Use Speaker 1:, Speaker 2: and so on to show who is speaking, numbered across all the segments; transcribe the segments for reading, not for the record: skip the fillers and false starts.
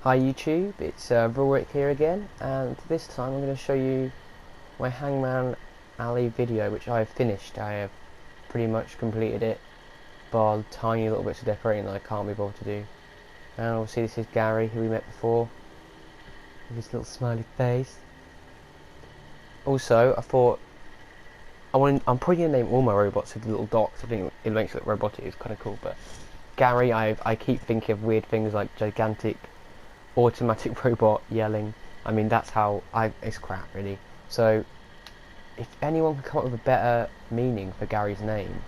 Speaker 1: Hi YouTube, it's Rorik here again, and this time I'm going to show you my Hangman Alley video, which I have finished. I have pretty much completed it, bar tiny little bits of decorating that I can't be bothered to do. And obviously this is Gary, who we met before, with his little smiley face. Also, I thought I'm probably going to name all my robots with little dots. I think it makes it look robotic. It's kind of cool. But Gary, I keep thinking of weird things like gigantic automatic robot yelling. I mean, that's how it's crap, really. So, if anyone can come up with a better meaning for Gary's name,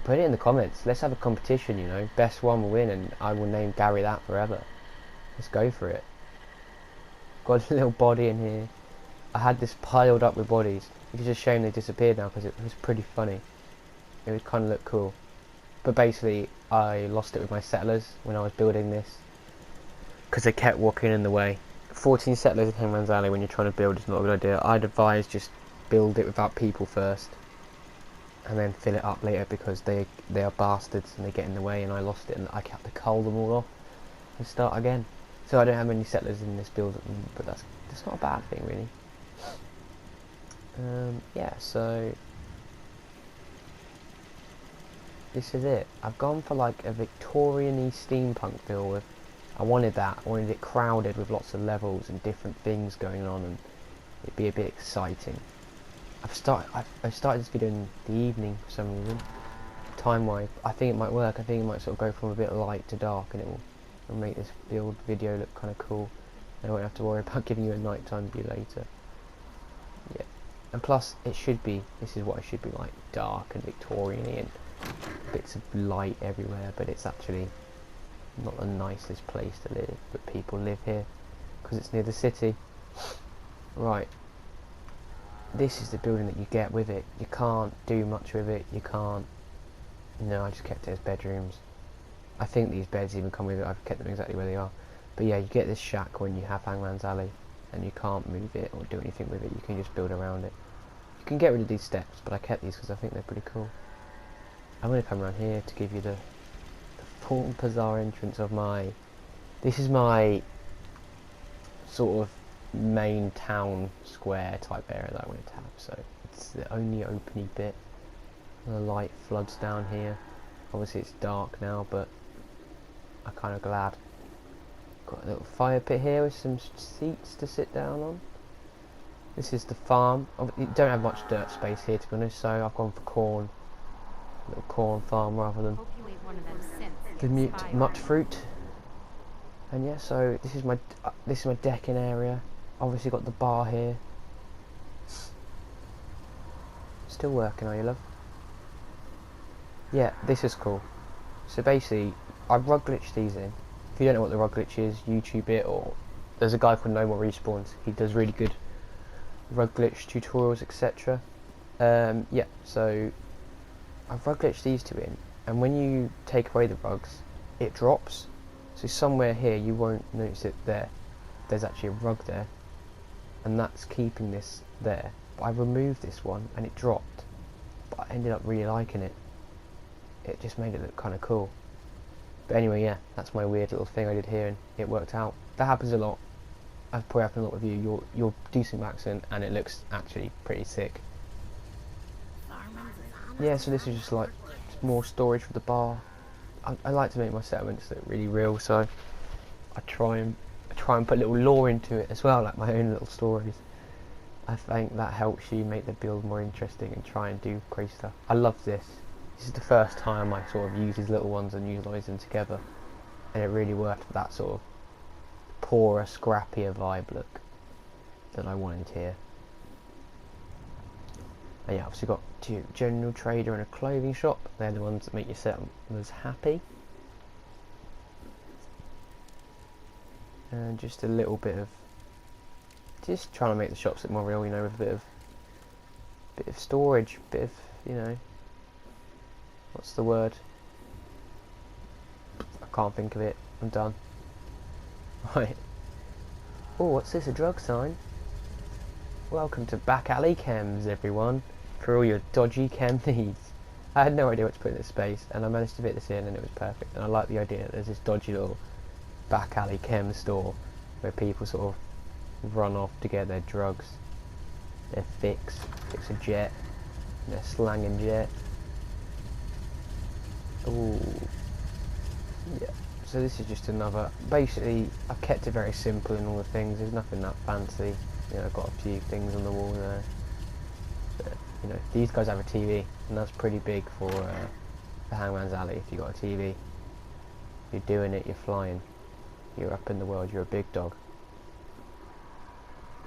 Speaker 1: put it in the comments. Let's have a competition, you know. Best one will win, and I will name Gary that forever. Let's go for it. Got a little body in here. I had this piled up with bodies. It's just a shame they disappeared now because it was pretty funny. It would kind of look cool. But basically, I lost it with my settlers when I was building this, because they kept walking in the way. 14 settlers in Hangman's Alley when you're trying to build is not a good idea. I'd advise just build it without people first, and then fill it up later, because they are bastards and they get in the way, and I lost it and I had to cull them all off and start again. So I don't have many settlers in this build, but that's not a bad thing, really. Yeah, so this is it. I've gone for like a Victorian-y steampunk feel with. I wanted that. I wanted it crowded with lots of levels and different things going on, and it'd be a bit exciting. I started this video in the evening for some reason, time-wise. I think it might work. I think it might sort of go from a bit light to dark, and it'll make this build video look kind of cool. I won't have to worry about giving you a nighttime view later. Yeah, and plus it should be. This is what it should be like: dark and Victorian-y and bits of light everywhere. But it's actually not the nicest place to live, but people live here because it's near the city. Right, this is the building that you get with it. You can't do much with it. You can't, I just kept it as bedrooms. I think these beds even come with it. I've kept them exactly where they are. But yeah, you get this shack when you have Hangman's Alley, and you can't move it or do anything with it. You can just build around it. You can get rid of these steps, but I kept these because I think they're pretty cool. I'm going to come around here to give you the full bizarre entrance of this is my sort of main town square type area that I wanted to have. So it's the only openy bit. The light floods down here. Obviously it's dark now, but I'm kind of glad. Got a little fire pit here with some seats to sit down on. This is the farm. You don't have much dirt space here, to be honest, so I've gone for corn. A little corn farm rather than the mutt fruit. And yeah, so this is my decking area. Obviously got the bar here. Still working, are you, love? Yeah, this is cool. So basically, I've rug glitched these in. If you don't know what the rug glitch is, YouTube it, or there's a guy called No More Respawns. He does really good rug glitch tutorials, etc. Yeah, so I've rug glitched these two in, and when you take away the rugs, it drops. So somewhere here you won't notice it there. There's actually a rug there, and that's keeping this there. But I removed this one and it dropped, but I ended up really liking it. It just made it look kind of cool. But anyway, yeah, that's my weird little thing I did here, and it worked out. That happens a lot. I've probably happened a lot with you. You're decent accent, and it looks actually pretty sick. Yeah, so this is just like more storage for the bar. I like to make my settlements look really real, so I try and put a little lore into it as well, like my own little stories. I think that helps you make the build more interesting and try and do crazy stuff. I love this. This is the first time I sort of use these little ones and utilise them together, and it really worked for that sort of poorer, scrappier vibe look that I wanted here. And yeah, obviously got two: general trader and a clothing shop. They're the ones that make your settlers happy. And just a little bit of, just trying to make the shops look more real, with a bit of storage, bit of, what's the word? I can't think of it. I'm done. Right. Oh, what's this? A drug sign? Welcome to Back Alley Chems, everyone, for all your dodgy chem needs. I had no idea what to put in this space, and I managed to fit this in, and it was perfect. And I like the idea that there's this dodgy little back alley chem store where people sort of run off to get their drugs, their fix a jet, their slanging jet. Ooh, yeah. So this is just another. Basically, I've kept it very simple in all the things. There's nothing that fancy. You know, I've got a few things on the wall there. But, you know, these guys have a TV, and that's pretty big for the Hangman's Alley. If you got a TV, you're doing it. You're flying. You're up in the world. You're a big dog.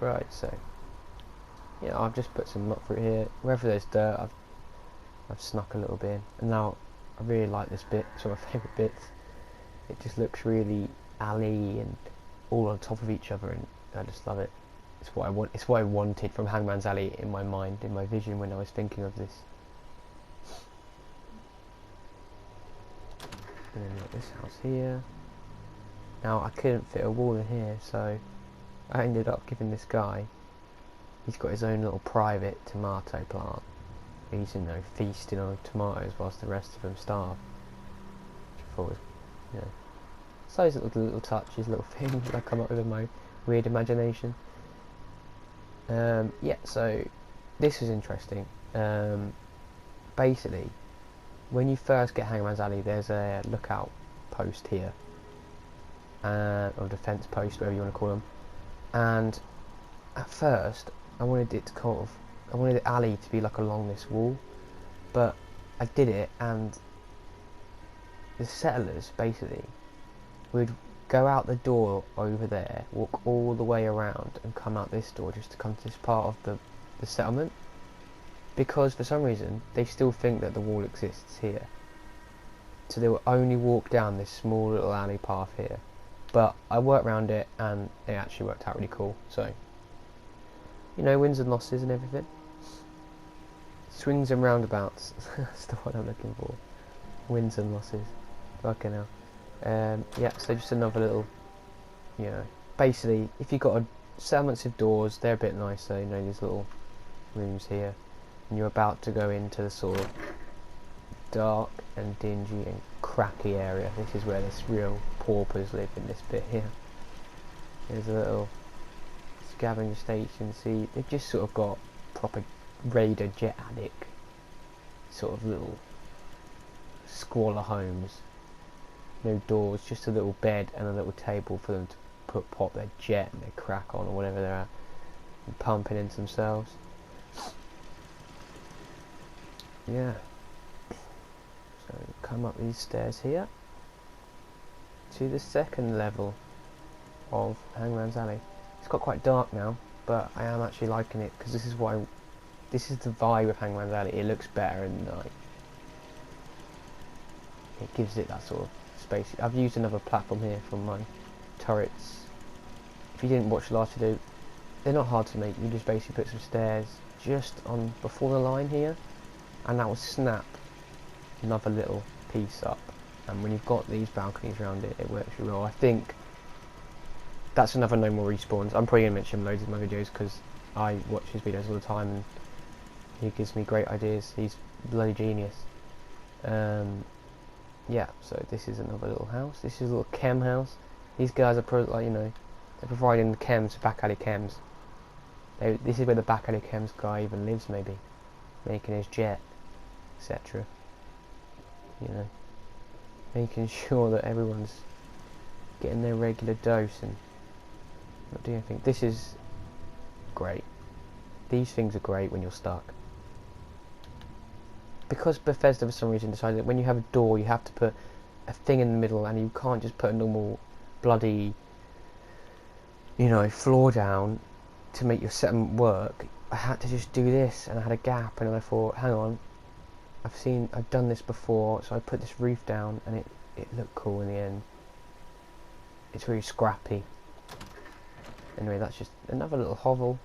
Speaker 1: Right. So, yeah, I've just put some nut fruit here. Wherever there's dirt, I've snuck a little bit in. And now I really like this bit. It's one of my favourite bits. It just looks really alley and all on top of each other, and I just love it. It's what I want. It's what I wanted from Hangman's Alley in my mind, in my vision when I was thinking of this. And then we've got this house here. Now I couldn't fit a wall in here, so I ended up giving this guy. He's got his own little private tomato plant. He's, you know, feasting on tomatoes whilst the rest of them starve. Which I thought was, you know, so those little touches, little things that I come up with in my weird imagination. Yeah, so this is interesting. Basically, when you first get Hangman's Alley, there's a lookout post here, or defence post, whatever you want to call them. And at first, I wanted the alley to be like along this wall, but I did it, and the settlers basically would go out the door over there, walk all the way around, and come out this door just to come to this part of the settlement, because for some reason they still think that the wall exists here. So they will only walk down this small little alley path here. But I worked around it, and it actually worked out really cool. So, you know, wins and losses and everything. Swings and roundabouts. That's the one I'm looking for. Wins and losses. Fucking hell. Yeah, so just another little, you know, basically, if you've got settlements with doors, they're a bit nicer, you know, these little rooms here, and you're about to go into the sort of dark and dingy and cracky area. This is where this real paupers live, in this bit here. There's a little scavenger station. See, they've just sort of got proper raider jet attic sort of little squalor homes. No doors, just a little bed and a little table for them to pop their jet and their crack on, or whatever they're at, and pumping into themselves. Yeah. So come up these stairs here to the second level of Hangman's Alley. It's got quite dark now, but I am actually liking it, because this is the vibe of Hangman's Alley. It looks better in the night. It gives it that sort of space. I've used another platform here from my turrets. If you didn't watch the last video, they're not hard to make. You just basically put some stairs just on before the line here, and that will snap another little piece up. And when you've got these balconies around it, it works really well. I think that's another no more respawns. I'm probably going to mention him loads in my videos, because I watch his videos all the time and he gives me great ideas. He's bloody genius. Yeah, so this is another little house. This is a little chem house. These guys are like, you know, they're providing the chems, back alley chems. This is where the back alley chems guy even lives, maybe, making his jet, etc. You know, making sure that everyone's getting their regular dose and not doing anything. This is great. These things are great when you're stuck. Because Bethesda for some reason decided that when you have a door you have to put a thing in the middle, and you can't just put a normal bloody, you know, floor down to make your settlement work. I had to just do this, and I had a gap, and I thought, hang on, I've done this before, so I put this roof down, and it looked cool in the end. It's really scrappy. Anyway, that's just another little hovel.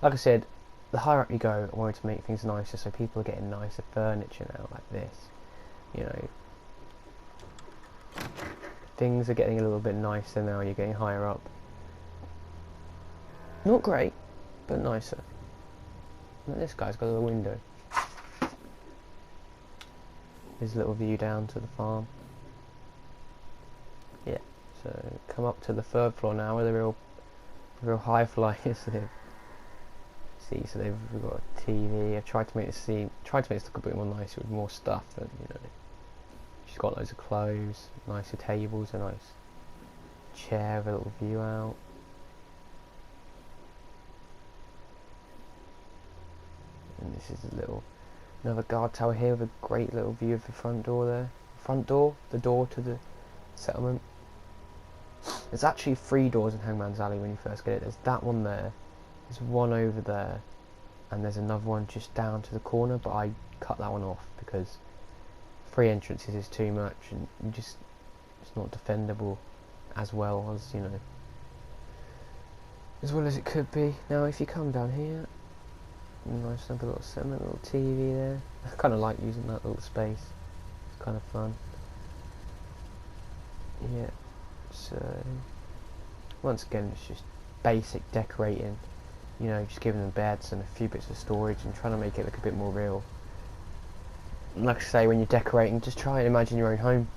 Speaker 1: Like I said, the higher up you go, I wanted to make things nicer, so people are getting nicer furniture now, like this. You know, things are getting a little bit nicer now. You're getting higher up. Not great, but nicer. And this guy's got a little window. There's a little view down to the farm. Yeah, so So come up to the third floor now, where the real high flyers live. See, so we've got a TV. I've tried to make this look a bit more nice with more stuff, and you know, she's got loads of clothes, nicer tables, a nice chair with a little view out. And this is another guard tower here with a great little view of the front door there. The door to the settlement. There's actually 3 doors in Hangman's Alley when you first get it. There's that one there, there's one over there, and there's another one just down to the corner, but I cut that one off because 3 entrances is too much, and it's not defendable as well as, you know, as well as it could be. Now if you come down here, nice another little settlement, little TV there. I kind of like using that little space, it's kind of fun. Yeah, so once again it's just basic decorating, you know, just giving them beds and a few bits of storage and trying to make it look a bit more real. And like I say, when you're decorating, just try and imagine your own home.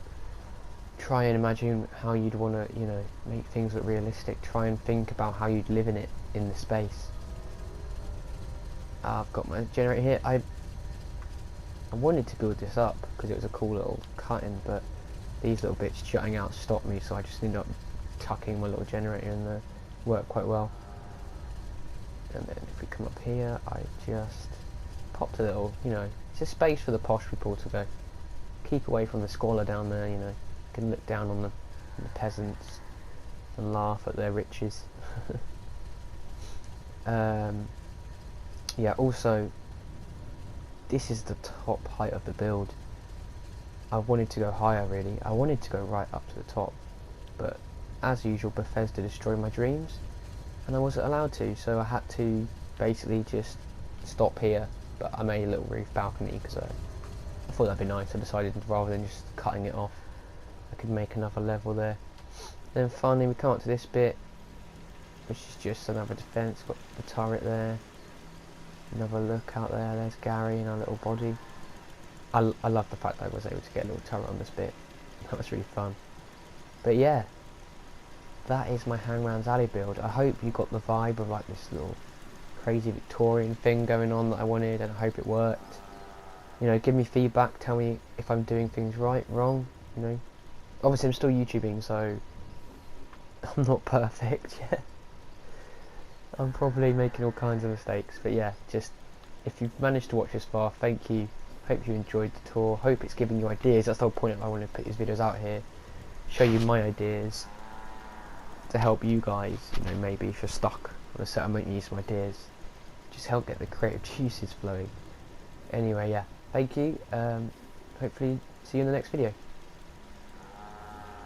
Speaker 1: Try and imagine how you'd want to, you know, make things look realistic. Try and think about how you'd live in it, in the space. I've got my generator here. I wanted to build this up because it was a cool little cut-in, but these little bits jutting out stopped me, so I just ended up tucking my little generator in there. Worked quite well. And then if we come up here, I just popped a little, you know, it's a space for the posh people to go. Keep away from the squalor down there, you know. You can look down on the peasants and laugh at their riches. Yeah, also, this is the top height of the build. I wanted to go higher, really. I wanted to go right up to the top, but as usual, Bethesda destroyed my dreams, and I wasn't allowed to, so I had to basically just stop here. But I made a little roof balcony because I thought that'd be nice. I decided rather than just cutting it off, I could make another level there. Then finally we come up to this bit, which is just another defence. Got the turret there. Another look out there. There's Gary and our little body. I love the fact that I was able to get a little turret on this bit. That was really fun. But yeah, that is my Hangman's Alley build. I hope you got the vibe of like this little crazy Victorian thing going on that I wanted, and I hope it worked. You know, give me feedback, tell me if I'm doing things right, wrong, you know. Obviously I'm still YouTubing, so I'm not perfect yet. I'm probably making all kinds of mistakes, but yeah, just if you've managed to watch this far, thank you. Hope you enjoyed the tour. Hope it's giving you ideas. That's the whole point. I want to put these videos out here, show you my ideas to help you guys. You know, maybe if you're stuck on a settlement, you need some ideas. Just help get the creative juices flowing. Anyway, yeah, thank you. Hopefully see you in the next video.